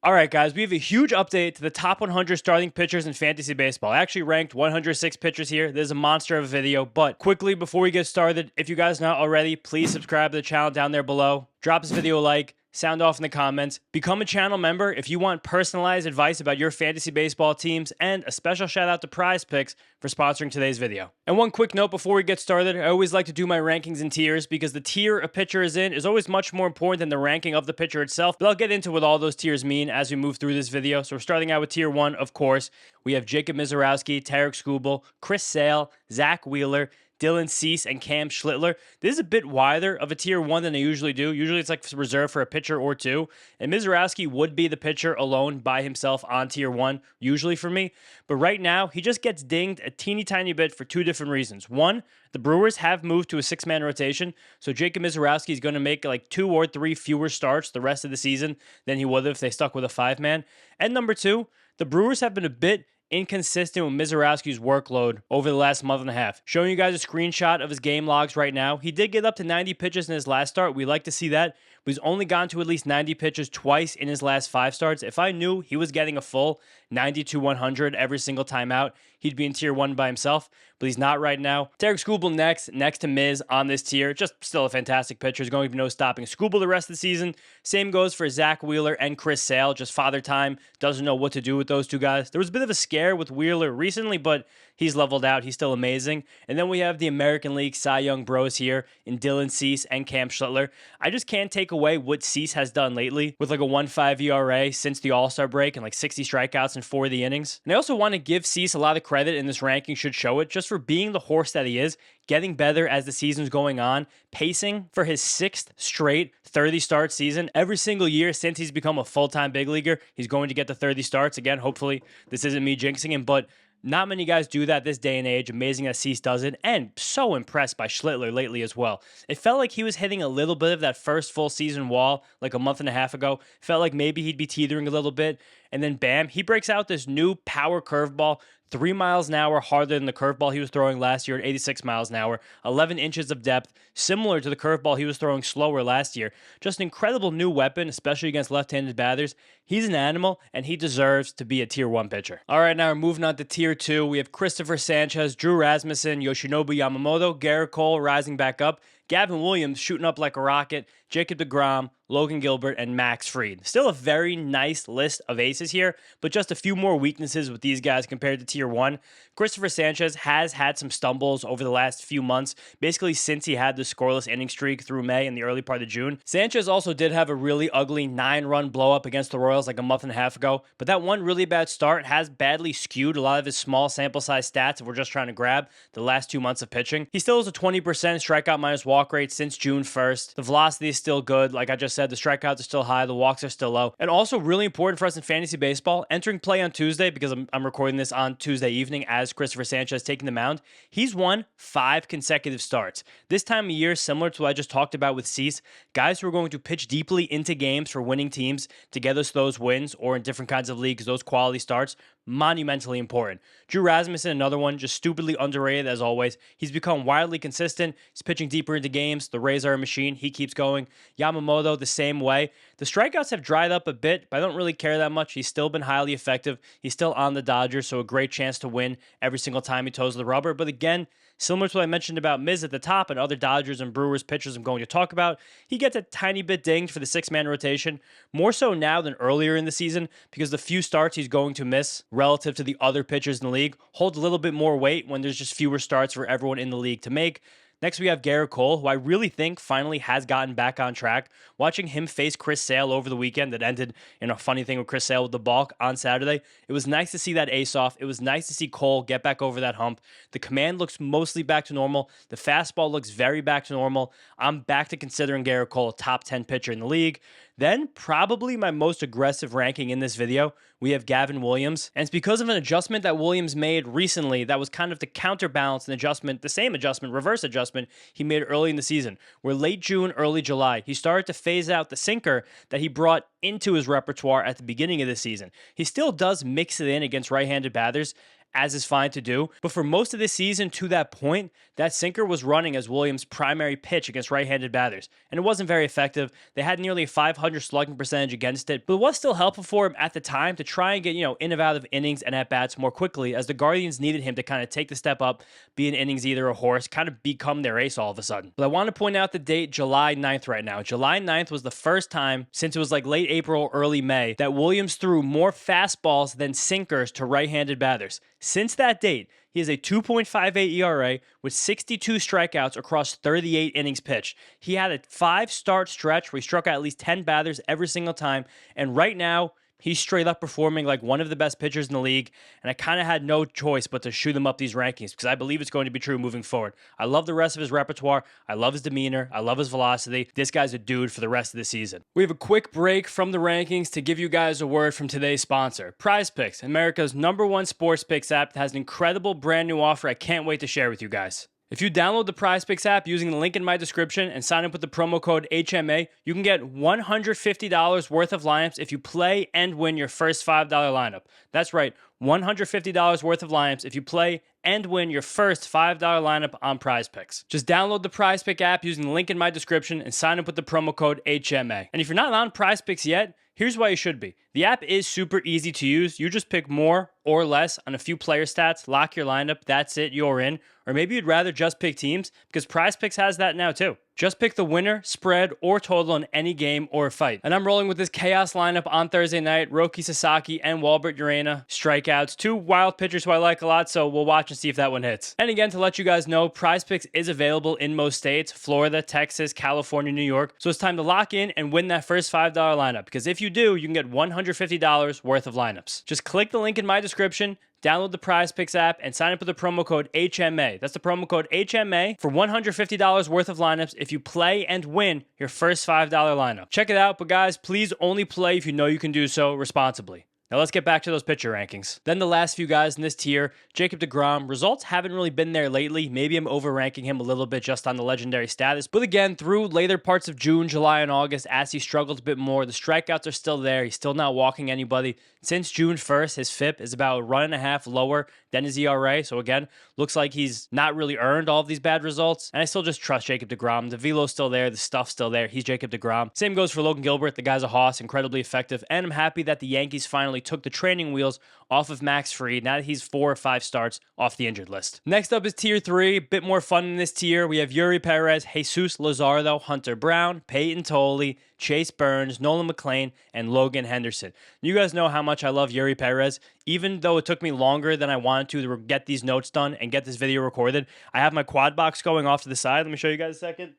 All right, guys, we have a huge update to the top 100 starting pitchers in fantasy baseball. I actually ranked 106 pitchers here. This is a monster of a video, but quickly, before we get started, if you guys not already, please subscribe to the channel down there below. Drop this video a like. Sound off in the comments. Become a channel member if you want personalized advice about your fantasy baseball teams, and a special shout out to Prize Picks for sponsoring today's video. And one quick note before we get started, I always like to do my rankings in tiers because the tier a pitcher is in is always much more important than the ranking of the pitcher itself, but I'll get into what all those tiers mean as we move through this video. So we're starting out with tier 1, of course. We have Jacob Misiorowski, Tarek Skubal, Chris Sale, Zach Wheeler, Dylan Cease, and Cam Schlittler. This is a bit wider of a tier 1 than I usually do. Usually it's like reserved for a pitcher or two. And Misiorowski would be the pitcher alone by himself on tier 1, usually for me. But right now, he just gets dinged a teeny tiny bit for two different reasons. One, the Brewers have moved to a 6-man rotation, so Jacob Misiorowski is going to make like 2 or 3 fewer starts the rest of the season than he would have if they stuck with a 5-man. And number two, the Brewers have been a bit inconsistent with Misiorowski's workload over the last month and a half. Showing you guys a screenshot of his game logs right now. He did get up to 90 pitches in his last start. We like to see that, but he's only gone to at least 90 pitches twice in his last 5 starts. If I knew he was getting a full 90 to 100 every single time out, he'd be in tier 1 by himself, but he's not right now. Tarek Skubal next to Miz on this tier. Just still a fantastic pitcher. There's going to be no stopping Skubal the rest of the season. Same goes for Zach Wheeler and Chris Sale. Just father time. Doesn't know what to do with those two guys. There was a bit of a scare with Wheeler recently, but he's leveled out. He's still amazing. And then we have the American League Cy Young bros here in Dylan Cease and Cam Schlittler. I just can't take away what Cease has done lately with like a 1.5 ERA since the All-Star break and like 60 strikeouts in 4 of the innings. And I also want to give Cease a lot of credit, and this ranking should show it, just for being the horse that he is, getting better as the season's going on, pacing for his 6th straight 30-start season. Every single year since he's become a full-time big leaguer, he's going to get to 30 starts. Again, hopefully this isn't me jinxing him, but not many guys do that this day and age. Amazing that Cease does it, and so impressed by Schlittler lately as well. It felt like he was hitting a little bit of that first full season wall like a month and a half ago. Felt like maybe he'd be teetering a little bit, and then bam, he breaks out this new power curveball, 3 miles an hour harder than the curveball he was throwing last year at 86 miles an hour, 11 inches of depth, similar to the curveball he was throwing slower last year. Just an incredible new weapon, especially against left-handed batters. He's an animal, and he deserves to be a tier 1 pitcher. All right, now we're moving on to tier 2. We have Christopher Sanchez, Drew Rasmussen, Yoshinobu Yamamoto, Garrett Cole rising back up, Gavin Williams shooting up like a rocket, Jacob deGrom, Logan Gilbert, and Max Fried. Still a very nice list of aces here, but just a few more weaknesses with these guys compared to tier 1. Christopher Sanchez has had some stumbles over the last few months, basically since he had the scoreless inning streak through May and the early part of June. Sanchez also did have a really ugly 9-run blow-up against the Royals like a month and a half ago, but that one really bad start has badly skewed a lot of his small sample size stats if we're just trying to grab the last 2 months of pitching. He still has a 20% strikeout minus walk rate since June 1st. The velocity is still good. Like I just said, the strikeouts are still high, the walks are still low. And also really important for us in fantasy baseball, entering play on Tuesday, because I'm recording this on Tuesday evening as Christopher Sanchez taking the mound. He's won 5 consecutive starts. This time of year, similar to what I just talked about with Cease, guys who are going to pitch deeply into games for winning teams to get us those wins, or in different kinds of leagues, those quality starts, monumentally important. Drew Rasmussen, another one, just stupidly underrated as always. He's become wildly consistent. He's pitching deeper into games. The Rays are a machine. He keeps going. Yamamoto, the same way. The strikeouts have dried up a bit, but I don't really care that much. He's still been highly effective. He's still on the Dodgers, so a great chance to win every single time he toes the rubber. But again, similar to what I mentioned about Miz at the top and other Dodgers and Brewers pitchers I'm going to talk about, he gets a tiny bit dinged for the 6-man rotation, more so now than earlier in the season, because the few starts he's going to miss relative to the other pitchers in the league hold a little bit more weight when there's just fewer starts for everyone in the league to make. Next, we have Garrett Cole, who I really think finally has gotten back on track. Watching him face Chris Sale over the weekend that ended in a funny thing with Chris Sale with the balk on Saturday. It was nice to see that ace-off. It was nice to see Cole get back over that hump. The command looks mostly back to normal. The fastball looks very back to normal. I'm back to considering Garrett Cole a top 10 pitcher in the league. Then, probably my most aggressive ranking in this video, we have Gavin Williams. And it's because of an adjustment that Williams made recently that was kind of to counterbalance an adjustment, the same adjustment, reverse adjustment he made early in the season, where late June, early July, he started to phase out the sinker that he brought into his repertoire at the beginning of the season. He still does mix it in against right-handed batters, as is fine to do. But for most of the season to that point, that sinker was running as Williams' primary pitch against right-handed batters, and it wasn't very effective. They had nearly a 500 slugging percentage against it, but it was still helpful for him at the time to try and get, in and out of innings and at-bats more quickly, as the Guardians needed him to kind of take the step up, be an innings eater, a horse, kind of become their ace all of a sudden. But I want to point out the date, July 9th right now. July 9th was the first time since it was like late April, early May, that Williams threw more fastballs than sinkers to right-handed batters. Since that date, he has a 2.58 ERA with 62 strikeouts across 38 innings pitched. He had a 5-start stretch where he struck out at least 10 batters every single time, and right now, he's straight up performing like one of the best pitchers in the league, and I kind of had no choice but to shoot him up these rankings because I believe it's going to be true moving forward. I love the rest of his repertoire. I love his demeanor. I love his velocity. This guy's a dude for the rest of the season. We have a quick break from the rankings to give you guys a word from today's sponsor, Prize Picks, America's #1 sports picks app that has an incredible brand new offer I can't wait to share with you guys. If you download the Prize Picks app using the link in my description and sign up with the promo code HMA, you can get $150 worth of lineups if you play and win your first $5 lineup. That's right, $150 worth of lineups if you play and win your first $5 lineup on Prize Picks. Just download the Prize Pick app using the link in my description and sign up with the promo code HMA. And if you're not on Prize Picks yet, here's why you should be. The app is super easy to use. You just pick more or less on a few player stats, lock your lineup, that's it, you're in. Or maybe you'd rather just pick teams because Prize Picks has that now too. Just pick the winner, spread, or total in any game or fight. And I'm rolling with this chaos lineup on Thursday night. Roki Sasaki and Walbert Urena. Strikeouts. 2 wild pitchers who I like a lot, so we'll watch and see if that one hits. And again, to let you guys know, Prize Picks is available in most states. Florida, Texas, California, New York. So it's time to lock in and win that first $5 lineup. Because if you do, you can get $150 worth of lineups. Just click the link in my description, download the Prize Picks app, and sign up with the promo code HMA. That's the promo code HMA for $150 worth of lineups if you play and win your first $5 lineup. Check it out, but guys, please only play if you know you can do so responsibly. Now let's get back to those pitcher rankings. Then the last few guys in this tier, Jacob deGrom. Results haven't really been there lately. Maybe I'm over-ranking him a little bit just on the legendary status. But again, through later parts of June, July, and August, as he struggled a bit more, the strikeouts are still there. He's still not walking anybody. Since June 1st, his FIP is about 1.5 lower than his ERA. So again, looks like he's not really earned all of these bad results. And I still just trust Jacob deGrom. The velo's still there. The stuff's still there. He's Jacob deGrom. Same goes for Logan Gilbert. The guy's a hoss, incredibly effective. And I'm happy that the Yankees finally took the training wheels off of Max Fried now that he's 4 or 5 starts off the injured list. Next up is tier 3. Bit more fun in this tier. We have Eury Perez, Jesus Luzardo, Hunter Brown, Peyton Tolley, Chase Burns, Nolan McLean, and Logan Henderson. You guys know how much I love Eury Perez. Even though it took me longer than I wanted to get these notes done and get this video recorded, I have my quad box going off to the side. Let me show you guys a second.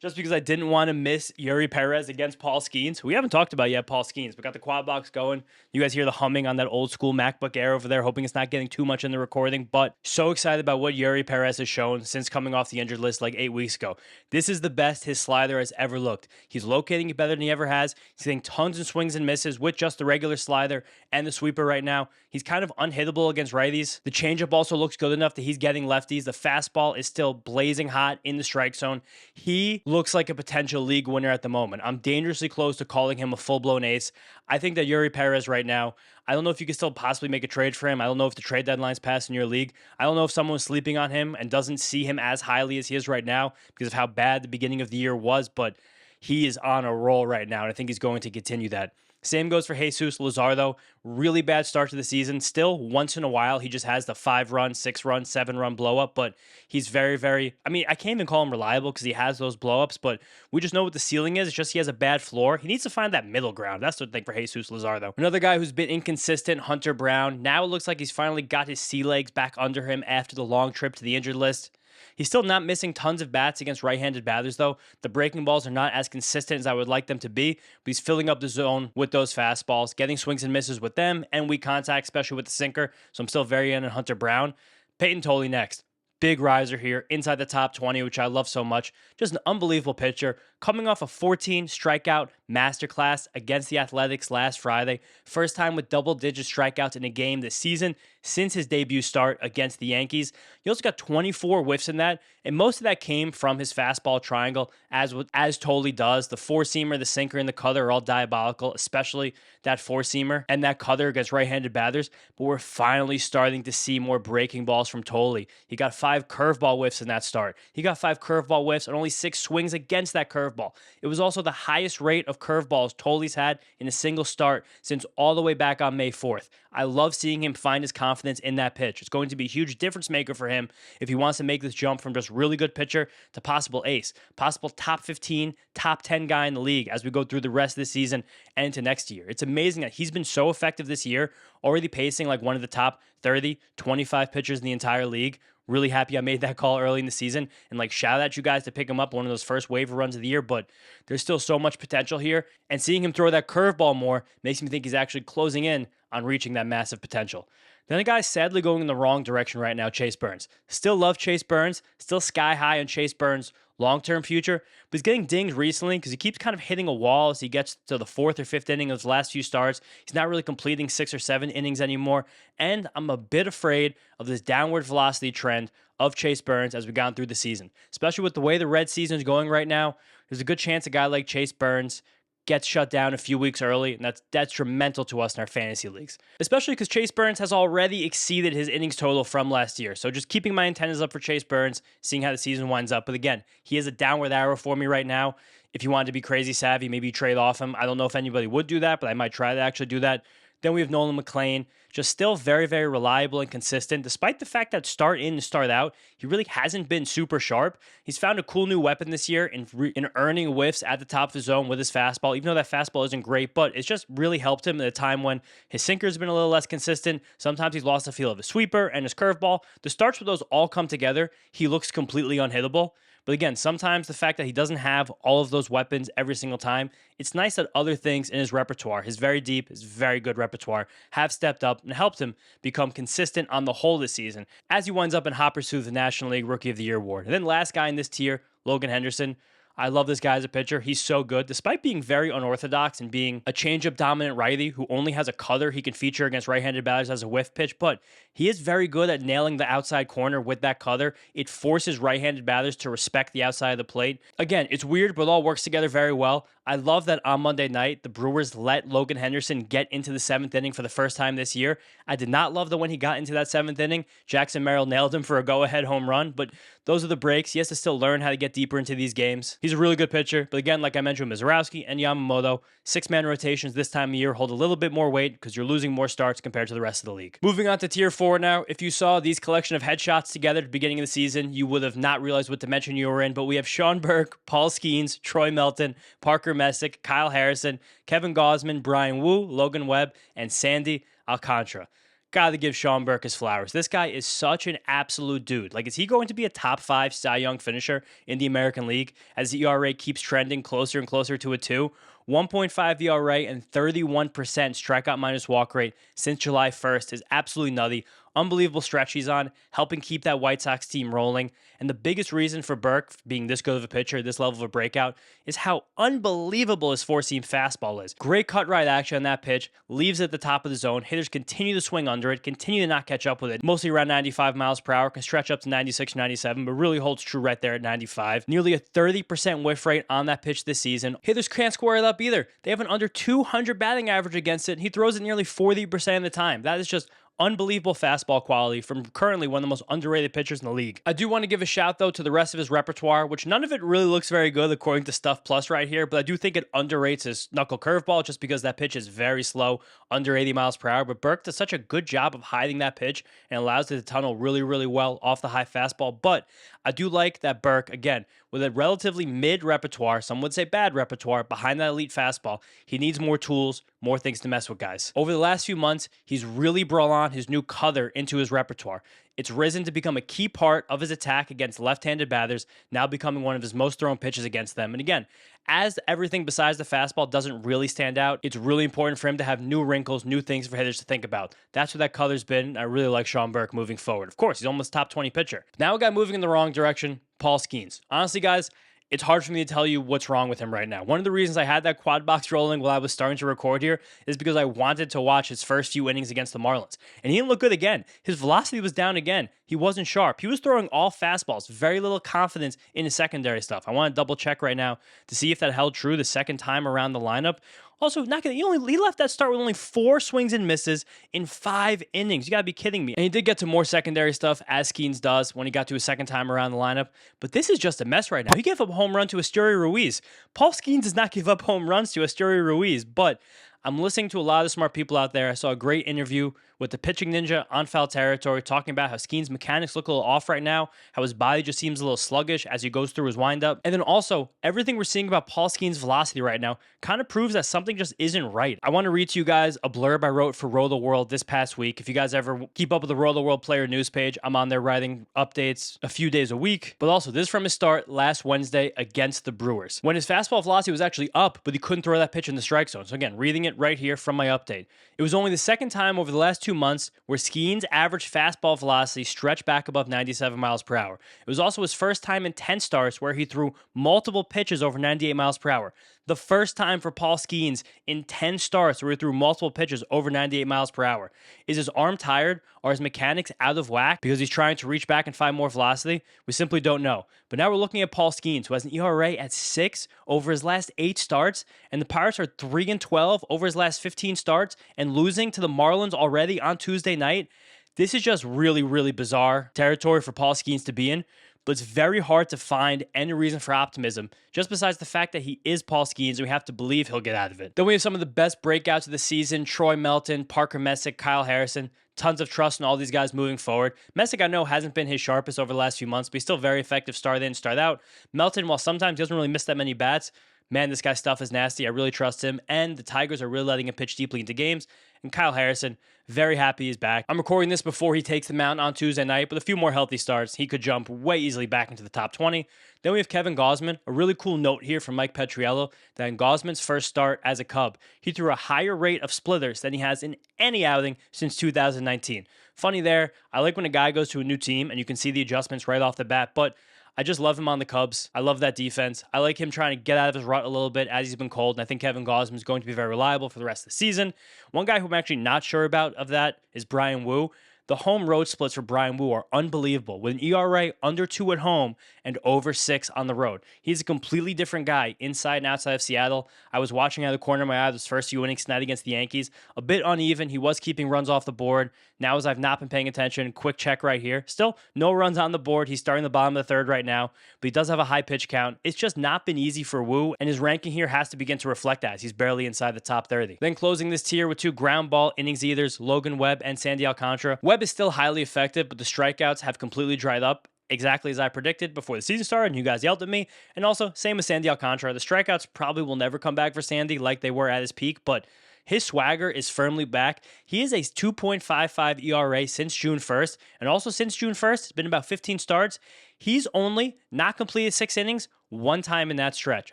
Just because I didn't want to miss Eury Perez against Paul Skenes, who we haven't talked about yet, Paul Skenes. We got the quad box going. You guys hear the humming on that old school MacBook Air over there, hoping it's not getting too much in the recording, but so excited about what Eury Perez has shown since coming off the injured list like 8 weeks ago. This is the best his slider has ever looked. He's locating it better than he ever has. He's getting tons of swings and misses with just the regular slider and the sweeper right now. He's kind of unhittable against righties. The changeup also looks good enough that he's getting lefties. The fastball is still blazing hot in the strike zone. He looks like a potential league winner at the moment. I'm dangerously close to calling him a full-blown ace. I think that Eury Perez right now, I don't know if you can still possibly make a trade for him. I don't know if the trade deadline's passed in your league. I don't know if someone's sleeping on him and doesn't see him as highly as he is right now because of how bad the beginning of the year was, but he is on a roll right now, and I think he's going to continue that. Same goes for Jesus Luzardo. Really bad start to the season. Still, once in a while, he just has the 5-run, 6-run, 7-run blow-up, but he's very, very... I mean, I can't even call him reliable because he has those blow-ups, but we just know what the ceiling is. It's just he has a bad floor. He needs to find that middle ground. That's the thing for Jesus Luzardo. Another guy who's been inconsistent, Hunter Brown. Now it looks like he's finally got his sea legs back under him after the long trip to the injured list. He's still not missing tons of bats against right-handed batters, though. The breaking balls are not as consistent as I would like them to be, but he's filling up the zone with those fastballs, getting swings and misses with them, and weak contact, especially with the sinker, so I'm still very in on Hunter Brown. Peyton Tolley next. Big riser here, inside the top 20, which I love so much. Just an unbelievable pitcher. coming off a 14 strikeout masterclass against the Athletics last Friday. First time with double-digit strikeouts in a game this season since his debut start against the Yankees. He also got 24 whiffs in that, and most of that came from his fastball triangle, as totally does. The four-seamer, the sinker, and the cutter are all diabolical, especially that four-seamer and that cutter against right-handed batters. But we're finally starting to see more breaking balls from Tolle. He got 5 curveball whiffs in that start. He got 5 curveball whiffs and only 6 swings against that curveball. It was also the highest rate of curveballs Tolle's had in a single start since all the way back on May 4th. I love seeing him find his confidence in that pitch. It's going to be a huge difference maker for him if he wants to make this jump from just really good pitcher to possible ace, possible top 15, top 10 guy in the league as we go through the rest of the season and into next year. It's amazing that he's been so effective this year, already pacing like one of the top 30, 25 pitchers in the entire league. Really happy I made that call early in the season, and like shout out you guys to pick him up one of those first waiver runs of the year, but there's still so much potential here, and seeing him throw that curveball more makes me think he's actually closing in on reaching that massive potential. Then a guy sadly going in the wrong direction right now, Chase Burns. Still love Chase Burns, still sky high on Chase Burns' long-term future, but he's getting dinged recently because he keeps kind of hitting a wall as he gets to the 4th or 5th inning of his last few starts. He's not really completing 6 or 7 innings anymore, and I'm a bit afraid of this downward velocity trend of Chase Burns as we've gone through the season. Especially with the way the Red season is going right now, there's a good chance a guy like Chase Burns gets shut down a few weeks early, and that's detrimental to us in our fantasy leagues. Especially because Chase Burns has already exceeded his innings total from last year. So just keeping my antennas up for Chase Burns, seeing how the season winds up. But again, he is a downward arrow for me right now. If you wanted to be crazy savvy, maybe you trade off him. I don't know if anybody would do that, but I might try to actually do that. Then we have Nolan McLean, just still very, very reliable and consistent. Despite the fact that start in and start out, he really hasn't been super sharp. He's found a cool new weapon this year in earning whiffs at the top of the zone with his fastball, even though that fastball isn't great, but it's just really helped him at a time when his sinker's been a little less consistent. Sometimes he's lost the feel of his sweeper and his curveball. The starts where those all come together, he looks completely unhittable. But again, sometimes the fact that he doesn't have all of those weapons every single time, it's nice that other things in his repertoire, his very deep, his very good repertoire, have stepped up and helped him become consistent on the whole this season as he winds up in hot pursuit of the National League Rookie of the Year award. And then last guy in this tier, Logan Henderson. I love this guy as a pitcher. He's so good. Despite being very unorthodox and being a changeup dominant righty who only has a cutter he can feature against right-handed batters as a whiff pitch, but he is very good at nailing the outside corner with that cutter. It forces right-handed batters to respect the outside of the plate. Again, it's weird, but it all works together very well. I love that on Monday night, the Brewers let Logan Henderson get into the 7th inning for the first time this year. I did not love that when he got into that 7th inning, Jackson Merrill nailed him for a go-ahead home run, but those are the breaks. He has to still learn how to get deeper into these games. He's a really good pitcher, but again, like I mentioned, Misiorowski and Yamamoto, 6-man rotations this time of year hold a little bit more weight because you're losing more starts compared to the rest of the league. Moving on to tier 4 now. If you saw these collection of headshots together at the beginning of the season, you would have not realized what dimension you were in, but we have Sean Burke, Paul Skenes, Troy Melton, Parker Messick, Kyle Harrison, Kevin Gausman, Brian Wu, Logan Webb, and Sandy Alcantara. Gotta give Sean Burke his flowers. This guy is such an absolute dude. Like, is he going to be a top 5 Cy Young finisher in the American League as the ERA keeps trending closer and closer to a 2? 1.5 ERA and 31% strikeout minus walk rate since July 1st is absolutely nutty. Unbelievable stretch he's on, helping keep that White Sox team rolling. And the biggest reason for Burke being this good of a pitcher, this level of a breakout, is how unbelievable his four-seam fastball is. Great cut right action on that pitch, leaves it at the top of the zone. Hitters continue to swing under it, continue to not catch up with it. Mostly around 95 miles per hour, can stretch up to 96, 97, but really holds true right there at 95. Nearly a 30% whiff rate on that pitch this season. Hitters can't square it up either. They have an under 200 batting average against it. He throws it nearly 40% of the time. That is just unbelievable fastball quality from currently one of the most underrated pitchers in the league. I do want to give a shout, though, to the rest of his repertoire, which none of it really looks very good according to Stuff Plus right here, but I do think it underrates his knuckle curveball just because that pitch is very slow, under 80 miles per hour, but Burke does such a good job of hiding that pitch and allows it to tunnel really, really well off the high fastball, but I do like that Burke, again, with a relatively mid repertoire, some would say bad repertoire, behind that elite fastball, he needs more tools, more things to mess with, guys. Over the last few months, he's really brought on his new cutter into his repertoire. It's risen to become a key part of his attack against left-handed batters, now becoming one of his most thrown pitches against them. And again, as everything besides the fastball doesn't really stand out, it's really important for him to have new wrinkles, new things for hitters to think about. That's what that cutter's been. I really like Sean Burke moving forward. Of course, he's almost top 20 pitcher. Now a guy moving in the wrong direction, Paul Skenes. Honestly, guys, it's hard for me to tell you what's wrong with him right now. One of the reasons I had that quad box rolling while I was starting to record here is because I wanted to watch his first few innings against the Marlins. And he didn't look good again. His velocity was down again. He wasn't sharp. He was throwing all fastballs, very little confidence in his secondary stuff. I want to double check right now to see if that held true the second time around the lineup. Also, he left that start with only 4 swings and misses in 5 innings. You got to be kidding me. And he did get to more secondary stuff, as Skenes does when he got to his second time around the lineup. But this is just a mess right now. He gave up a home run to Eury Ruiz. Paul Skenes does not give up home runs to Eury Ruiz, but I'm listening to a lot of smart people out there. I saw a great interview with the pitching ninja on Foul Territory talking about how Skenes' mechanics look a little off right now, how his body just seems a little sluggish as he goes through his windup. And then also, everything we're seeing about Paul Skenes' velocity right now kind of proves that something just isn't right. I want to read to you guys a blurb I wrote for Roll the World this past week. If you guys ever keep up with the Roll the World player news page, I'm on there writing updates a few days a week. But also, this is from his start last Wednesday against the Brewers, when his fastball velocity was actually up, but he couldn't throw that pitch in the strike zone. So again, reading it right here from my update. It was only the second time over the last 2 months where Skenes' average fastball velocity stretched back above 97 miles per hour. It was also his first time in 10 starts where he threw multiple pitches over 98 miles per hour. The first time for Paul Skenes in 10 starts where he threw multiple pitches over 98 miles per hour. Is his arm tired? Are his mechanics out of whack because he's trying to reach back and find more velocity? We simply don't know. But now we're looking at Paul Skenes, who has an ERA at 6 over his last 8 starts, and the Pirates are 3-12 over his last 15 starts and losing to the Marlins already on Tuesday night. This is just really, really bizarre territory for Paul Skenes to be in. But it's very hard to find any reason for optimism, just besides the fact that he is Paul Skenes, and we have to believe he'll get out of it. Then we have some of the best breakouts of the season: Troy Melton, Parker Messick, Kyle Harrison. Tons of trust in all these guys moving forward. Messick, I know, hasn't been his sharpest over the last few months, but he's still very effective start in, start out. Melton, while sometimes he doesn't really miss that many bats, man, this guy's stuff is nasty. I really trust him, and the Tigers are really letting him pitch deeply into games. And Kyle Harrison, very happy he's back. I'm recording this before he takes the mound on Tuesday night, but a few more healthy starts, he could jump way easily back into the top 20. Then we have Kevin Gausman. A really cool note here from Mike Petriello that in Gausman's first start as a Cub, he threw a higher rate of splitters than he has in any outing since 2019. Funny there. I like when a guy goes to a new team and you can see the adjustments right off the bat, but I just love him on the Cubs. I love that defense. I like him trying to get out of his rut a little bit as he's been cold, and I think Kevin Gausman is going to be very reliable for the rest of the season. One guy who I'm actually not sure about of that is Brian Wu. The home road splits for Brian Wu are unbelievable, with an ERA under 2 at home and over 6 on the road. He's a completely different guy inside and outside of Seattle. I was watching out of the corner of my eye those first few innings tonight against the Yankees. A bit uneven. He was keeping runs off the board. Now, as I've not been paying attention, quick check right here. Still, no runs on the board. He's starting the bottom of the third right now, but he does have a high pitch count. It's just not been easy for Wu, and his ranking here has to begin to reflect that. He's barely inside the top 30. Then closing this tier with 2 ground ball innings eaters, Logan Webb and Sandy Alcantara. Webb is still highly effective, but the strikeouts have completely dried up, exactly as I predicted before the season started, and you guys yelled at me. And also, same with Sandy Alcantara. The strikeouts probably will never come back for Sandy like they were at his peak, but his swagger is firmly back. He is a 2.55 ERA since June 1st, and also since June 1st, it's been about 15 starts. He's only not completed 6 innings one time in that stretch.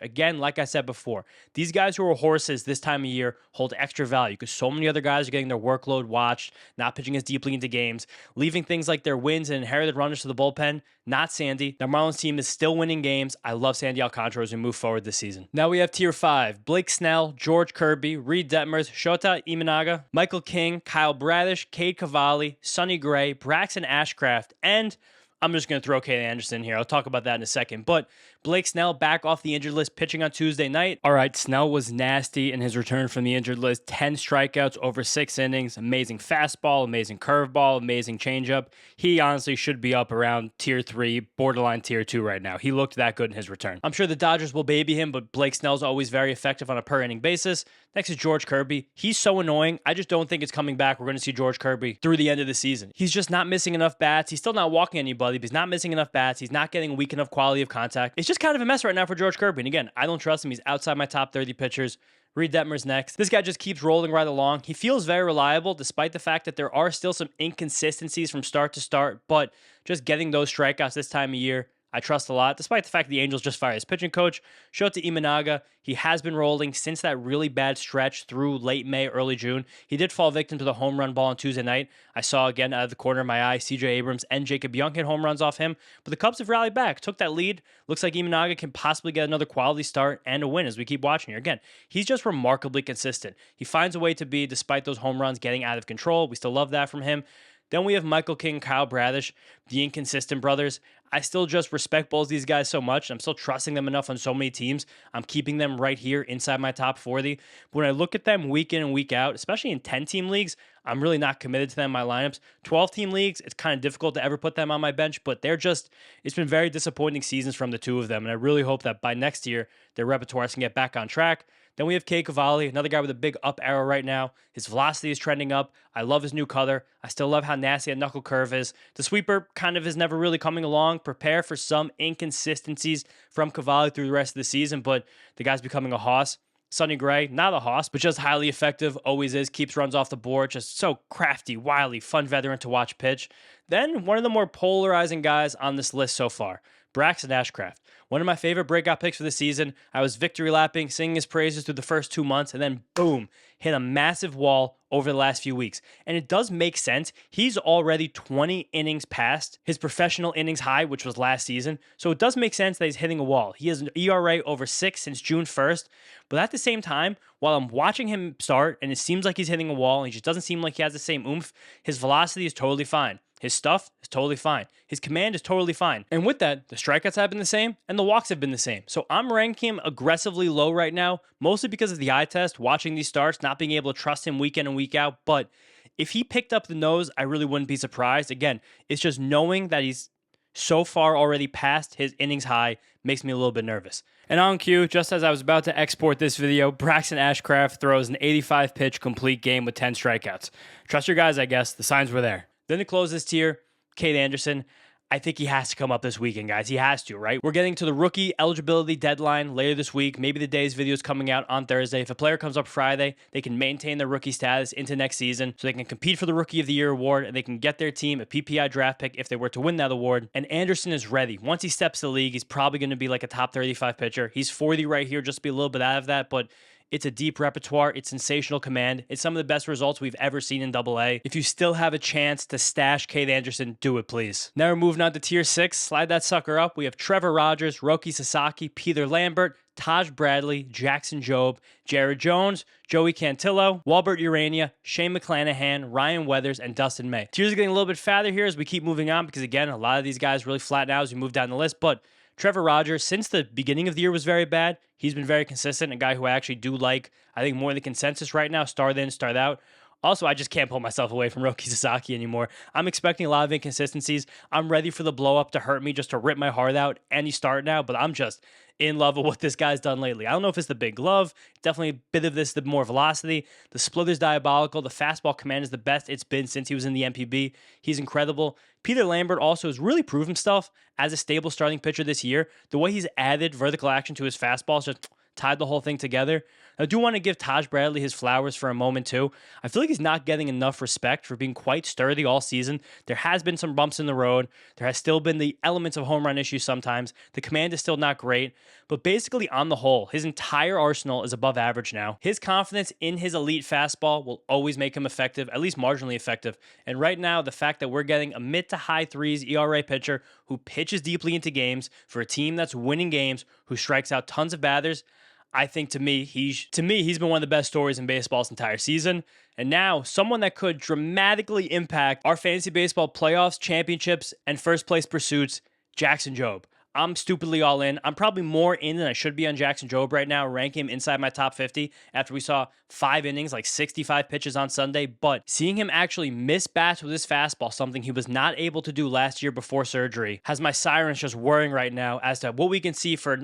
Again, like I said before, these guys who are horses this time of year hold extra value because so many other guys are getting their workload watched, not pitching as deeply into games, leaving things like their wins and inherited runners to the bullpen. Not Sandy. The Marlins team is still winning games. I love Sandy Alcantara as we move forward this season. Now we have Tier 5. Blake Snell, George Kirby, Reed Detmers, Shota Imanaga, Michael King, Kyle Bradish, Cade Cavalli, Sonny Gray, Braxton Ashcraft, and I'm just going to throw Kate Anderson here. I'll talk about that in a second. But Blake Snell back off the injured list pitching on Tuesday night. All right, Snell was nasty in his return from the injured list. 10 strikeouts over 6 innings. Amazing fastball, amazing curveball, amazing changeup. He honestly should be up around Tier 3, borderline Tier 2 right now. He looked that good in his return. I'm sure the Dodgers will baby him, but Blake Snell's always very effective on a per inning basis. Next is George Kirby. He's so annoying. I just don't think it's coming back. We're going to see George Kirby through the end of the season. He's just not missing enough bats. He's still not walking anybody, but he's not missing enough bats. He's not getting weak enough quality of contact. It's just kind of a mess right now for George Kirby. And again, I don't trust him. He's outside my top 30 pitchers. Reed Detmers next. This guy just keeps rolling right along. He feels very reliable despite the fact that there are still some inconsistencies from start to start, but just getting those strikeouts this time of year, I trust a lot, despite the fact the Angels just fired his pitching coach. Shota Imanaga, he has been rolling since that really bad stretch through late May, early June. He did fall victim to the home run ball on Tuesday night. I saw again out of the corner of my eye, CJ Abrams and Jacob Young hit home runs off him. But the Cubs have rallied back, took that lead. Looks like Imanaga can possibly get another quality start and a win as we keep watching here. Again, he's just remarkably consistent. He finds a way to be, despite those home runs getting out of control. We still love that from him. Then we have Michael King, Kyle Bradish, the inconsistent brothers. I still just respect both these guys so much. I'm still trusting them enough on so many teams. I'm keeping them right here inside my top 40. But when I look at them week in and week out, especially in 10-team leagues, I'm really not committed to them in my lineups. 12-team leagues, it's kind of difficult to ever put them on my bench, but it's been very disappointing seasons from the two of them. And I really hope that by next year, their repertoires can get back on track. Then we have Kay Cavalli, another guy with a big up arrow right now. His velocity is trending up. I love his new color. I still love how nasty that knuckle curve is. The sweeper kind of is never really coming along. Prepare for some inconsistencies from Cavalli through the rest of the season, but the guy's becoming a hoss. Sonny Gray, not a hoss, but just highly effective, always is, keeps runs off the board, just so crafty, wily, fun veteran to watch pitch. Then one of the more polarizing guys on this list so far, Braxton Ashcraft. One of my favorite breakout picks for the season. I was victory lapping, singing his praises through the first 2 months, and then boom, hit a massive wall over the last few weeks. And it does make sense. He's already 20 innings past his professional innings high, which was last season. So it does make sense that he's hitting a wall. He has an ERA over 6 since June 1st. But at the same time, while I'm watching him start, and it seems like he's hitting a wall, and he just doesn't seem like he has the same oomph, his velocity is totally fine. His stuff is totally fine. His command is totally fine. And with that, the strikeouts have been the same and the walks have been the same. So I'm ranking him aggressively low right now, mostly because of the eye test, watching these starts, not being able to trust him week in and week out. But if he picked up the nose, I really wouldn't be surprised. Again, it's just knowing that he's so far already past his innings high makes me a little bit nervous. And on cue, just as I was about to export this video, Braxton Ashcraft throws an 85-pitch complete game with 10 strikeouts. Trust your guys, I guess. The signs were there. Then to close this tier, Cade Anderson. I think he has to come up this weekend, guys. He has to, right? We're getting to the rookie eligibility deadline later this week. Maybe the day's video is coming out on Thursday. If a player comes up Friday, they can maintain their rookie status into next season so they can compete for the Rookie of the Year award and they can get their team a PPI draft pick if they were to win that award. And Anderson is ready. Once he steps to the league, he's probably going to be like a top 35 pitcher. He's 40 right here, just to be a little bit out of that, but it's a deep repertoire. It's sensational command. It's some of the best results we've ever seen in AA. If you still have a chance to stash Cade Anderson, do it, please. Now we're moving on to tier 6. Slide that sucker up. We have Trevor Rogers, Roki Sasaki, Peter Lambert, Taj Bradley, Jackson Jobe, Jared Jones, Joey Cantillo, Walbert Urania, Shane McClanahan, Ryan Weathers, and Dustin May. Tiers are getting a little bit fatter here as we keep moving on because, again, a lot of these guys really flatten out as we move down the list, but Trevor Rogers, since the beginning of the year was very bad, he's been very consistent, a guy who I actually do like, I think more the consensus right now, start in, start out. Also, I just can't pull myself away from Roki Sasaki anymore. I'm expecting a lot of inconsistencies. I'm ready for the blow up to hurt me, just to rip my heart out any start now, but I'm just in love with what this guy's done lately. I don't know if it's the big glove, definitely a bit of this, the more velocity. The split is diabolical. The fastball command is the best it's been since he was in the MPB. He's incredible. Peter Lambert also has really proven himself as a stable starting pitcher this year. The way he's added vertical action to his fastballs just tied the whole thing together. I do want to give Taj Bradley his flowers for a moment too. I feel like he's not getting enough respect for being quite sturdy all season. There has been some bumps in the road. There has still been the elements of home run issues sometimes. The command is still not great. But basically on the whole, his entire arsenal is above average now. His confidence in his elite fastball will always make him effective, at least marginally effective. And right now, the fact that we're getting a mid to high threes ERA pitcher who pitches deeply into games for a team that's winning games, who strikes out tons of batters, I think to me, he's been one of the best stories in baseball this entire season. And now, someone that could dramatically impact our fantasy baseball playoffs, championships, and first place pursuits, Jackson Jobe. I'm stupidly all in. I'm probably more in than I should be on Jackson Jobe right now, ranking him inside my top 50 after we saw 5 innings, like 65 pitches on Sunday. But seeing him actually miss bats with his fastball, something he was not able to do last year before surgery, has my sirens just worrying right now as to what we can see for,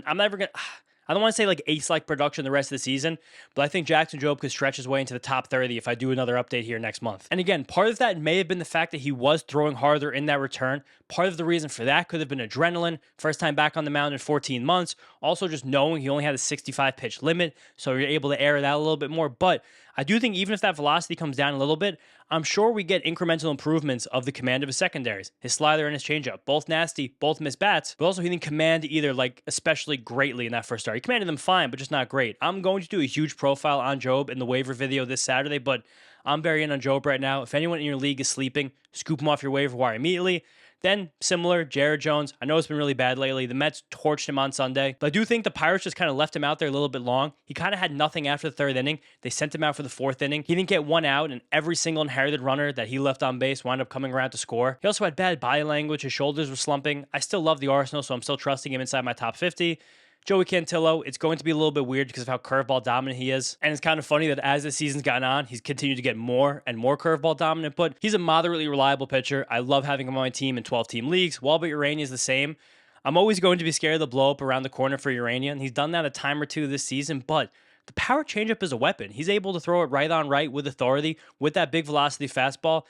I don't want to say like ace-like production the rest of the season, but I think Jackson Jobe could stretch his way into the top 30 if I do another update here next month. And again, part of that may have been the fact that he was throwing harder in that return. Part of the reason for that could have been adrenaline, first time back on the mound in 14 months. Also just knowing he only had a 65 pitch limit, so you're able to air it out a little bit more. But I do think even if that velocity comes down a little bit, I'm sure we get incremental improvements of the command of his secondaries. His slider and his changeup, both nasty, both miss bats, but also he didn't command either like especially greatly in that first start. He commanded them fine, but just not great. I'm going to do a huge profile on Job in the waiver video this Saturday, but I'm very in on Job right now. If anyone in your league is sleeping, scoop him off your waiver wire immediately. Then, similar, Jared Jones. I know it's been really bad lately. The Mets torched him on Sunday. But I do think the Pirates just kind of left him out there a little bit long. He kind of had nothing after the third inning. They sent him out for the fourth inning. He didn't get one out, and every single inherited runner that he left on base wound up coming around to score. He also had bad body language. His shoulders were slumping. I still love the Arsenal, so I'm still trusting him inside my top 50. Joey Cantillo, it's going to be a little bit weird because of how curveball dominant he is. And it's kind of funny that as the season's gotten on, he's continued to get more and more curveball dominant, but he's a moderately reliable pitcher. I love having him on my team in 12-team leagues. Walbert Urania is the same. I'm always going to be scared of the blow up around the corner for Urania, and he's done that a time or two this season, but the power changeup is a weapon. He's able to throw it right on right with authority with that big velocity fastball.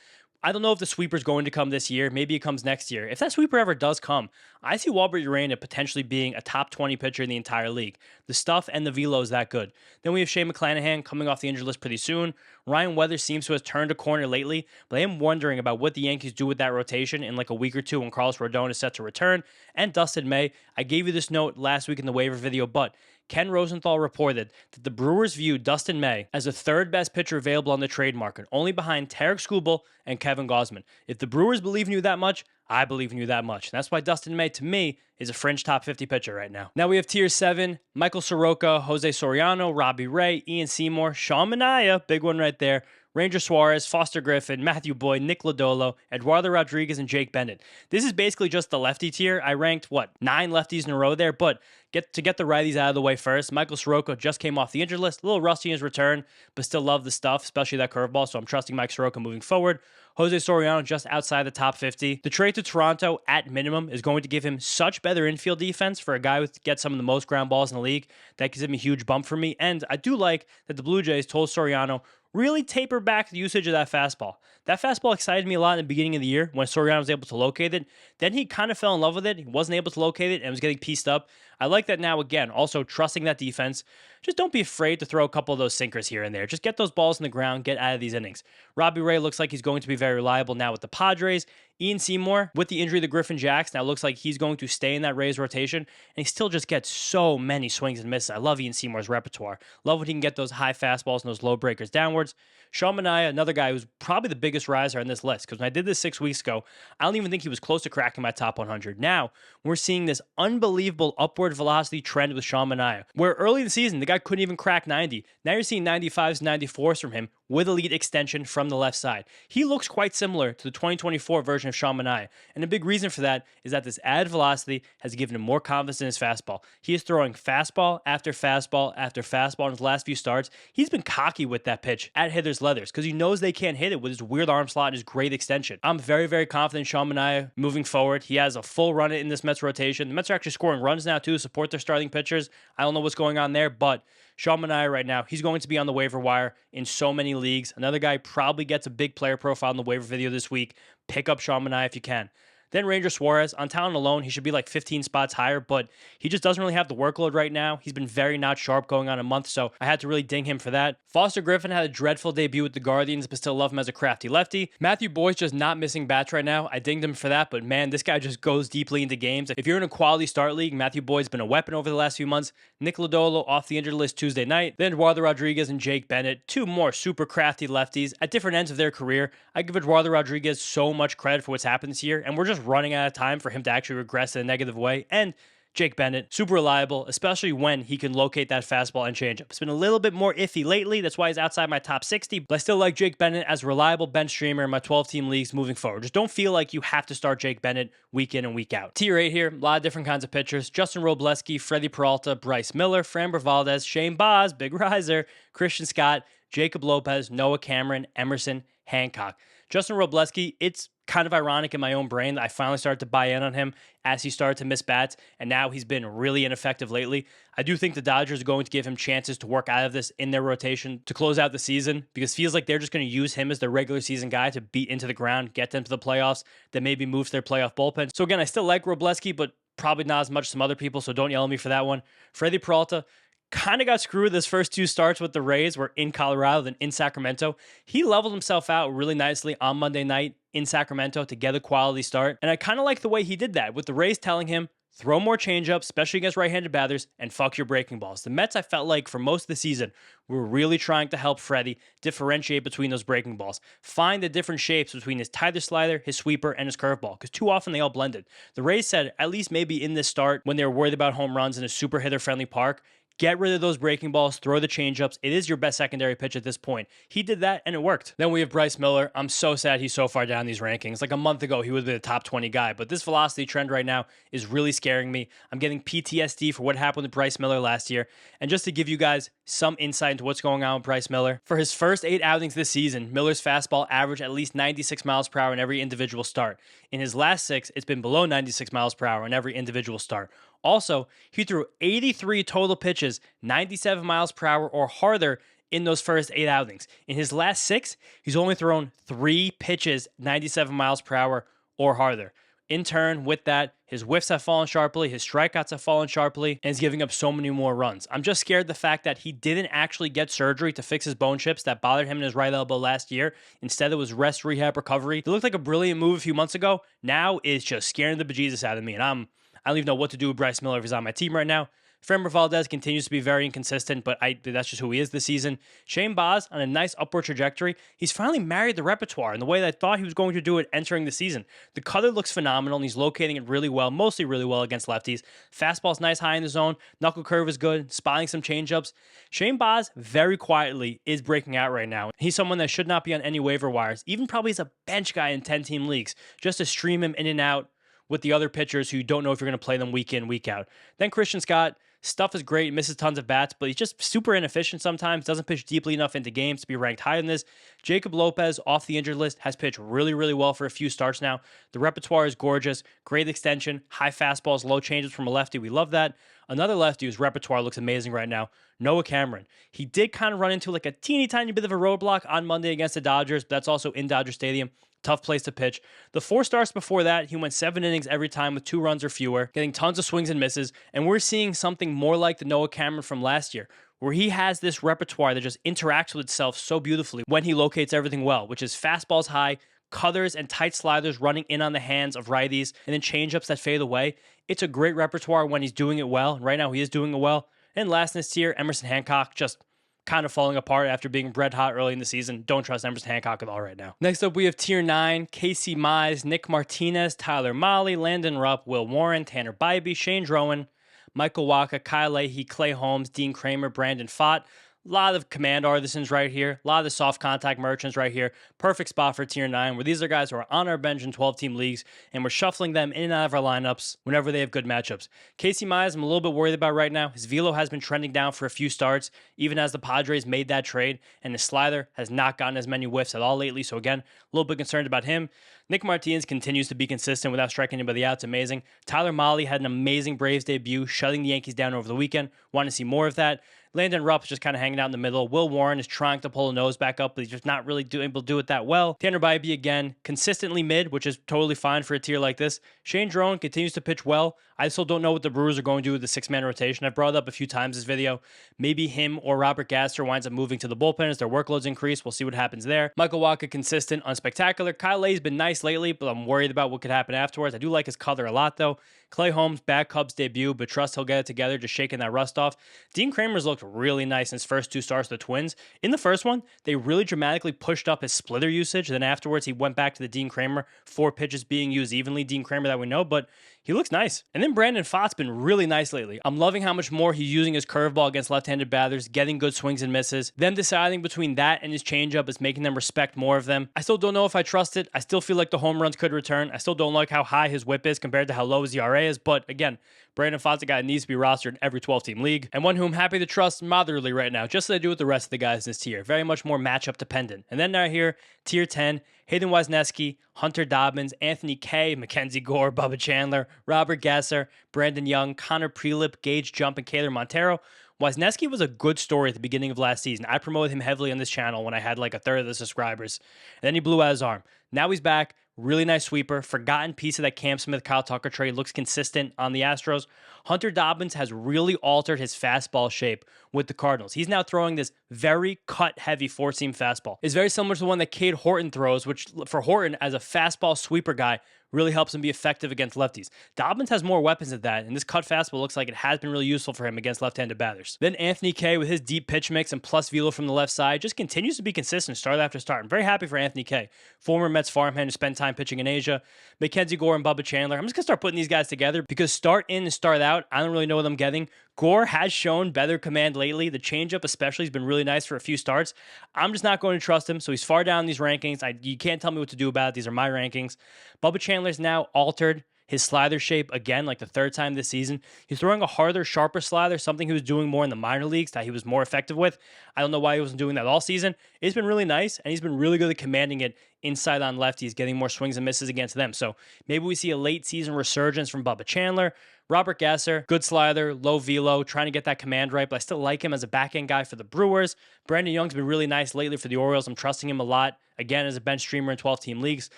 I don't know if the sweeper's going to come this year. Maybe it comes next year. If that sweeper ever does come, I see Walbert Urania potentially being a top 20 pitcher in the entire league. The stuff and the velo is that good. Then we have Shane McClanahan coming off the injured list pretty soon. Ryan Weathers seems to have turned a corner lately, but I am wondering about what the Yankees do with that rotation in like a week or two when Carlos Rodon is set to return. And Dustin May. I gave you this note last week in the waiver video, but Ken Rosenthal reported that the Brewers view Dustin May as the third best pitcher available on the trade market, only behind Tarek Skubal and Kevin Gausman. If the Brewers believe in you that much, I believe in you that much. And that's why Dustin May, to me, is a fringe top 50 pitcher right now. Now we have tier 7, Michael Soroka, Jose Soriano, Robbie Ray, Ian Seymour, Sean Manaea, big one right there, Ranger Suarez, Foster Griffin, Matthew Boyd, Nick Lodolo, Eduardo Rodriguez, and Jake Bennett. This is basically just the lefty tier. I ranked, 9 lefties in a row there, but get the righties out of the way first. Michael Soroka just came off the injured list, a little rusty in his return, but still love the stuff, especially that curveball, so I'm trusting Mike Soroka moving forward. Jose Soriano just outside the top 50. The trade to Toronto, at minimum, is going to give him such better infield defense for a guy who gets some of the most ground balls in the league. That gives him a huge bump for me, and I do like that the Blue Jays told Soriano, really taper back the usage of that fastball. That fastball excited me a lot in the beginning of the year when Soriano was able to locate it. Then he kind of fell in love with it. He wasn't able to locate it and was getting pieced up. I like that now again. Also, trusting that defense. Just don't be afraid to throw a couple of those sinkers here and there. Just get those balls in the ground, get out of these innings. Robbie Ray looks like he's going to be very reliable now with the Padres. Ian Seymour, with the injury to Griffin Jacks, now looks like he's going to stay in that Rays rotation, and he still just gets so many swings and misses. I love Ian Seymour's repertoire. Love when he can get those high fastballs and those low breakers downwards. Sean Manaea, another guy who's probably the biggest riser on this list, because when I did this 6 weeks ago, I don't even think he was close to cracking my top 100. Now, we're seeing this unbelievable upward velocity trend with Sean Manaea, where early in the season, the guy couldn't even crack 90. Now you're seeing 95s and 94s from him with elite extension from the left side. He looks quite similar to the 2024 version of Sean Manaea, and a big reason for that is that this added velocity has given him more confidence in his fastball. He is throwing fastball after fastball after fastball in his last few starts. He's been cocky with that pitch at hitters' leathers because he knows they can't hit it with his weird arm slot and his great extension. I'm very, very confident in Sean Manaea moving forward. He has a full run in this Mets rotation. The Mets are actually scoring runs now too to support their starting pitchers. I don't know what's going on there, but Sean Manaea right now, he's going to be on the waiver wire in so many leagues. Another guy probably gets a big player profile in the waiver video this week. Pick up Sean Manaea if you can. Then Ranger Suarez, on talent alone, he should be like 15 spots higher, but he just doesn't really have the workload right now. He's been very not sharp going on a month, so I had to really ding him for that. Foster Griffin had a dreadful debut with the Guardians, but still love him as a crafty lefty. Matthew Boyd's just not missing bats right now. I dinged him for that, but man, this guy just goes deeply into games. If you're in a quality start league, Matthew Boyd's been a weapon over the last few months. Nick Lodolo off the injured list Tuesday night. Then Eduardo Rodriguez and Jake Bennett, two more super crafty lefties at different ends of their career. I give Eduardo Rodriguez so much credit for what's happened this year, and we're just running out of time for him to actually regress in a negative way. And Jake Bennett, super reliable, especially when he can locate that fastball and changeup. It's been a little bit more iffy lately. That's why he's outside my top 60, but I still like Jake Bennett as a reliable bench streamer in my 12-team leagues moving forward. Just don't feel like you have to start Jake Bennett week in and week out. Tier 8 here, a lot of different kinds of pitchers. Justin Robleski, Freddie Peralta, Bryce Miller, Framber Valdez, Shane Baz, big riser, Christian Scott, Jacob Lopez, Noah Cameron, Emerson, Hancock. Justin Robleski, it's kind of ironic in my own brain that I finally started to buy in on him as he started to miss bats, and now he's been really ineffective lately. I do think the Dodgers are going to give him chances to work out of this in their rotation to close out the season, because it feels like they're just going to use him as their regular season guy to beat into the ground, get them to the playoffs, then maybe move to their playoff bullpen. So again, I still like Robleski, but probably not as much as some other people, so don't yell at me for that one. Freddie Peralta, kind of got screwed this first two starts with the Rays were in Colorado, then in Sacramento. He leveled himself out really nicely on Monday night in Sacramento to get a quality start. And I kind of like the way he did that with the Rays telling him, throw more changeups, especially against right-handed batters, and fuck your breaking balls. The Mets, I felt like for most of the season, were really trying to help Freddie differentiate between those breaking balls, find the different shapes between his tighter slider, his sweeper, and his curveball, because too often they all blended. The Rays said, at least maybe in this start, when they were worried about home runs in a super hitter-friendly park, get rid of those breaking balls, throw the changeups. It is your best secondary pitch at this point. He did that, and it worked. Then we have Bryce Miller. I'm so sad he's so far down these rankings. Like a month ago, he would be the top 20 guy, but this velocity trend right now is really scaring me. I'm getting PTSD for what happened with Bryce Miller last year. And just to give you guys some insight into what's going on with Bryce Miller, for his first 8 outings this season, Miller's fastball averaged at least 96 miles per hour in every individual start. In his last 6, it's been below 96 miles per hour in every individual start. Also, he threw 83 total pitches, 97 miles per hour or harder in those first 8 outings. In his last 6, he's only thrown 3 pitches, 97 miles per hour or harder. In turn, with that, his whiffs have fallen sharply, his strikeouts have fallen sharply, and he's giving up so many more runs. I'm just scared the fact that he didn't actually get surgery to fix his bone chips that bothered him in his right elbow last year. Instead, it was rest, rehab, recovery. It looked like a brilliant move a few months ago. Now it's just scaring the bejesus out of me, and I don't even know what to do with Bryce Miller if he's on my team right now. Framber Valdez continues to be very inconsistent, but that's just who he is this season. Shane Baz on a nice upward trajectory. He's finally married the repertoire in the way that I thought he was going to do it entering the season. The cutter looks phenomenal, and he's locating it really well, mostly really well against lefties. Fastball's nice high in the zone. Knuckle curve is good, spotting some changeups. Shane Baz, very quietly, is breaking out right now. He's someone that should not be on any waiver wires, even probably as a bench guy in 10-team leagues, just to stream him in and out with the other pitchers who you don't know if you're going to play them week in, week out. Then Christian Scott, stuff is great, misses tons of bats, but he's just super inefficient sometimes, doesn't pitch deeply enough into games to be ranked higher than this. Jacob Lopez, off the injured list, has pitched really, really well for a few starts now. The repertoire is gorgeous, great extension, high fastballs, low changes from a lefty. We love that. Another lefty whose repertoire looks amazing right now, Noah Cameron. He did kind of run into like a teeny tiny bit of a roadblock on Monday against the Dodgers, but that's also in Dodger Stadium. Tough place to pitch. The 4 starts before that, he went 7 innings every time with 2 runs or fewer, getting tons of swings and misses, and we're seeing something more like the Noah Cameron from last year, where he has this repertoire that just interacts with itself so beautifully when he locates everything well, which is fastballs high, cutters and tight sliders running in on the hands of righties, and then changeups that fade away. It's a great repertoire when he's doing it well, and right now he is doing it well. And last in this tier, Emerson Hancock, just kind of falling apart after being red hot early in the season. Don't trust Emerson Hancock at all right now. Next up, we have Tier 9, Casey Mize, Nick Martinez, Tyler Mahle, Landon Rupp, Will Warren, Tanner Bybee, Shane Drowan, Michael Wacha, Kyle Leahy, Clay Holmes, Dean Kramer, Brandon Pfaadt. A lot of command artisans right here. A lot of the soft contact merchants right here. Perfect spot for Tier 9, where these are guys who are on our bench in 12-team leagues, and we're shuffling them in and out of our lineups whenever they have good matchups. Casey Mize, I'm a little bit worried about right now. His velo has been trending down for a few starts, even as the Padres made that trade, and his slider has not gotten as many whiffs at all lately, so again, a little bit concerned about him. Nick Martinez continues to be consistent without striking anybody out. It's amazing. Tyler Mahle had an amazing Braves debut, shutting the Yankees down over the weekend. Want to see more of that. Landon Rupp is just kind of hanging out in the middle. Will Warren is trying to pull a nose back up, but he's just not really able to do it that well. Tanner Bybee, again, consistently mid, which is totally fine for a tier like this. Shane Drowan continues to pitch well. I still don't know what the Brewers are going to do with the 6-man rotation. I've brought it up a few times this video. Maybe him or Robert Gasser winds up moving to the bullpen as their workloads increase. We'll see what happens there. Michael Wacha, consistent, unspectacular. Kyle Leahy's been nice lately, but I'm worried about what could happen afterwards. I do like his cutter a lot, though. Clay Holmes, bad Cubs debut, but trust he'll get it together, just shaking that rust off. Dean Kramer's looked really nice in his first 2 starts with the Twins. In the first one, they really dramatically pushed up his splitter usage. Then afterwards, he went back to the Dean Kramer, 4 pitches being used evenly, Dean Kramer that we know, but he looks nice. And then Brandon Pfaadt's been really nice lately. I'm loving how much more he's using his curveball against left-handed batters, getting good swings and misses. Them deciding between that and his changeup is making them respect more of them. I still don't know if I trust it. I still feel like the home runs could return. I still don't like how high his whip is compared to how low his ERA is. But again, Brandon Pfaadt's a guy that needs to be rostered in every 12-team league, and one who I'm happy to trust moderately right now, just as I do with the rest of the guys in this tier. Very much more matchup dependent. And then right here, Tier 10, Hayden Wesneski, Hunter Dobbins, Anthony Kay, Mackenzie Gore, Bubba Chandler, Robert Gasser, Brandon Young, Connor Prelip, Gage Jump, and Kaylor Montero. Wesneski was a good story at the beginning of last season. I promoted him heavily on this channel when I had like a third of the subscribers. And then he blew out his arm. Now he's back, Really nice sweeper. Forgotten piece of that Cam Smith, Kyle Tucker trade. Looks consistent on the Astros. Hunter Dobbins has really altered his fastball shape with the Cardinals. He's now throwing this very cut-heavy four-seam fastball. It's very similar to the one that Cade Horton throws, which for Horton, as a fastball sweeper guy, really helps him be effective against lefties. Dobbins has more weapons at that, and this cut fastball looks like it has been really useful for him against left-handed batters. Then Anthony Kay with his deep pitch mix and plus velo from the left side just continues to be consistent start after start. I'm very happy for Anthony Kay, former Mets farmhand who spent time pitching in Asia. Mackenzie Gore and Bubba Chandler. I'm just going to start putting these guys together because start in and start out, I don't really know what I'm getting. Gore has shown better command lately. The changeup especially has been really nice for a few starts. I'm just not going to trust him, so he's far down in these rankings. You can't tell me what to do about it. These are my rankings. Bubba Chandler's now altered his slider shape again, like the third time this season. He's throwing a harder, sharper slider, something he was doing more in the minor leagues that he was more effective with. I don't know why he wasn't doing that all season. It's been really nice, and he's been really good at commanding it inside on lefties, getting more swings and misses against them. So maybe we see a late season resurgence from Bubba Chandler. Robert Gasser, good slider, low velo, trying to get that command right, but I still like him as a back-end guy for the Brewers. Brandon Young's been really nice lately for the Orioles. I'm trusting him a lot, again, as a bench streamer in 12-team leagues.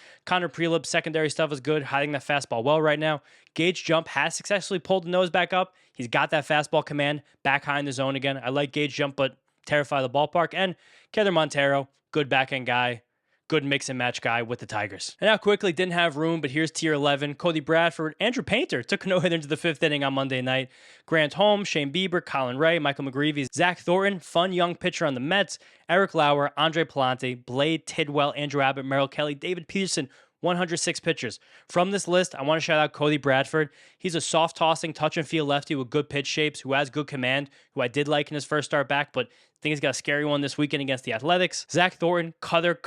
Connor Prelip's secondary stuff is good, hiding that fastball well right now. Gage Jump has successfully pulled the nose back up. He's got that fastball command back high in the zone again. I like Gage Jump, but terrify the ballpark. And Kether Montero, good back-end guy. Good mix and match guy with the Tigers. And now quickly, didn't have room, but here's tier 11. Cody Bradford, Andrew Painter took a no-hitter into the fifth inning on Monday night. Grant Holmes, Shane Bieber, Colin Ray, Michael McGreevy, Zach Thornton, fun young pitcher on the Mets, Eric Lauer, Andre Palante, Blade Tidwell, Andrew Abbott, Merrill Kelly, David Peterson, 106 pitchers. From this list, I want to shout out Cody Bradford. He's a soft-tossing, touch-and-feel lefty with good pitch shapes, who has good command, who I did like in his first start back, but I think he's got a scary one this weekend against the Athletics. Zach Thornton, cutter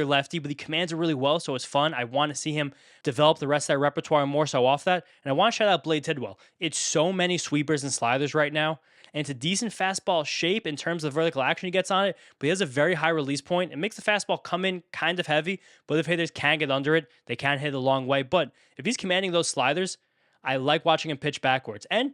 lefty, but he commands it really well, so it's fun. I want to see him develop the rest of that repertoire more so off that. And I want to shout out Blade Tidwell. It's so many sweepers and sliders right now, and it's a decent fastball shape in terms of vertical action he gets on it, but he has a very high release point. It makes the fastball come in kind of heavy, but if hitters can get under it, they can hit it a long way. But if he's commanding those sliders, I like watching him pitch backwards. And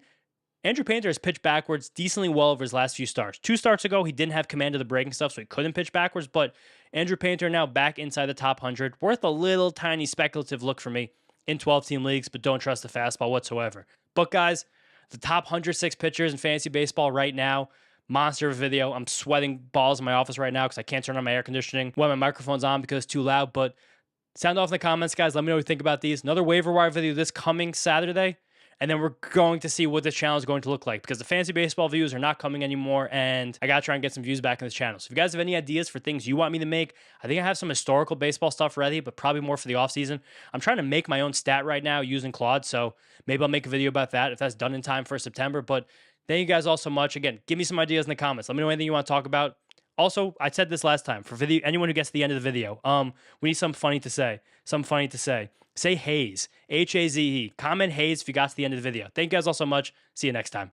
Andrew Painter has pitched backwards decently well over his last few starts. 2 starts ago, he didn't have command of the breaking stuff, so he couldn't pitch backwards, but Andrew Painter now back inside the top 100. Worth a little tiny speculative look for me in 12-team leagues, but don't trust the fastball whatsoever. But guys, the top 106 pitchers in fantasy baseball right now, monster of a video. I'm sweating balls in my office right now because I can't turn on my air conditioning when my microphone's on because it's too loud, but sound off in the comments, guys. Let me know what you think about these. Another waiver wire video this coming Saturday. And then we're going to see what this channel is going to look like because the fantasy baseball views are not coming anymore. And I got to try and get some views back in this channel. So if you guys have any ideas for things you want me to make, I think I have some historical baseball stuff ready, but probably more for the offseason. I'm trying to make my own stat right now using Claude. So maybe I'll make a video about that if that's done in time for September. But thank you guys all so much. Again, give me some ideas in the comments. Let me know anything you want to talk about. Also, I said this last time, for anyone who gets to the end of the video, we need something funny to say. Say Haze, Haze. Comment Haze if you got to the end of the video. Thank you guys all so much. See you next time.